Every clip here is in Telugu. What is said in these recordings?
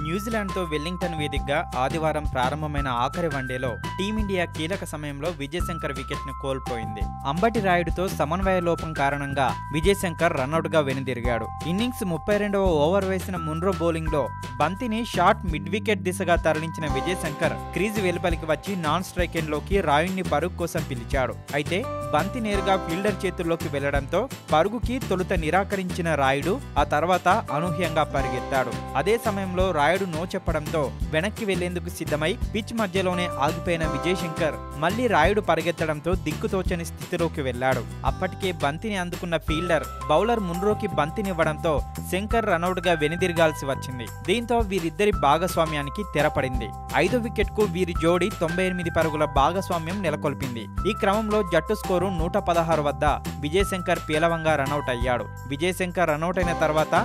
న్యూజిలాండ్తో వెల్లింగ్టన్ వేదికగా ఆదివారం ప్రారంభమైన ఆఖరి వన్డేలో టీమిండియా కీలక సమయంలో విజయశంకర్ వికెట్ను కోల్పోయింది. అంబటి రాయుడుతో సమన్వయ లోపం కారణంగా విజయశంకర్ రన్అట్గా వెనుదిరిగాడు. ఇన్నింగ్స్ 32వ ఓవర్ వేసిన మున్రో బౌలింగ్లో బంతిని షార్ట్ మిడ్ వికెట్ దిశగా తరలించిన విజయశంకర్ క్రీజు వెలుపలికి వచ్చి నాన్ స్ట్రైక్ ఎండ్లోకి రాయుడిని పరుగు కోసం పిలిచాడు. అయితే బంతి నేరుగా ఫీల్డర్ చేతుల్లోకి వెళ్లడంతో పరుగుకి తొలుత నిరాకరించిన రాయుడు ఆ తర్వాత అనూహ్యంగా పరిగెత్తాడు. అదే సమయంలో రాయుడు నో చెప్పడంతో వెనక్కి వెళ్లేందుకు సిద్ధమై పిచ్ మధ్యలోనే ఆగిపోయిన విజయశంకర్ మళ్లీ రాయుడు పరిగెత్తడంతో దిక్కుతోచని స్థితిలోకి వెళ్లాడు. అప్పటికే బంతిని అందుకున్న ఫీల్డర్ బౌలర్ మున్రోకి బంతినివ్వడంతో శంకర్ రనౌట్ గా వెనుదిరగాల్సి వచ్చింది. దీంతో వీరిద్దరి భాగస్వామ్యానికి తెరపడింది. 5వ వికెట్ కు వీరి జోడీ 98 పరుగుల భాగస్వామ్యం నెలకొల్పింది. ఈ క్రమంలో జట్టు స్కోరు 116 వద్ద విజయశంకర్ పేలవంగా రనౌట్ అయ్యాడు. విజయశంకర్ రనౌట్ అయిన తర్వాత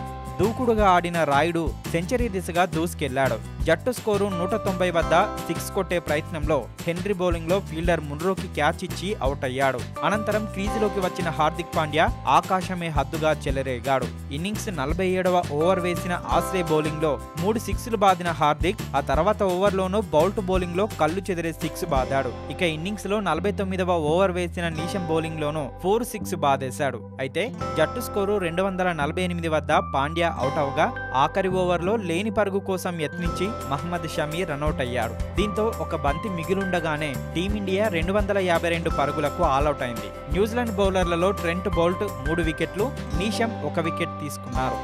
దూకుడుగా ఆడిన రాయుడు సెంచరీ దిశగా దూసుకెళ్లాడు. జట్టు స్కోరు 190 వద్ద 6 కొట్టే ప్రయత్నంలో హెన్రీ బౌలింగ్ లో ఫీల్డర్ మున్రోకి క్యాచ్ ఇచ్చి అవుట్ అయ్యాడు. అనంతరం క్రీజులోకి వచ్చిన హార్దిక్ పాండ్యా ఆకాశమే హద్దుగా చెలరేగాడు. ఇన్నింగ్స్ 47వ ఓవర్ వేసిన ఆశ్రే బౌలింగ్ లో 3 సిక్స్లు బాదిన హార్దిక్ ఆ తర్వాత ఓవర్లోనూ బౌల్ట్ బౌలింగ్ లో కళ్ళు చెదిరే 6 బాదాడు. ఇక ఇన్నింగ్స్ లో 49వ ఓవర్ వేసిన నీషం బౌలింగ్ లోనూ 4 6 బాదేశాడు. అయితే జట్టు స్కోరు 248 వద్ద పాండ్యా అవుట్ అవగా ఆఖరి ఓవర్లో లేని పరుగు కోసం యత్నించి మహమ్మద్ షమీ రనౌట్ అయ్యాడు. దీంతో ఒక బంతి మిగిలుండగానే టీమిండియా 252 పరుగులకు ఆలౌట్ అయింది. న్యూజిలాండ్ బౌలర్లలో ట్రెంట్ బౌల్ట్ 3 వికెట్లు, నీషం 1 వికెట్ తీసుకున్నారు.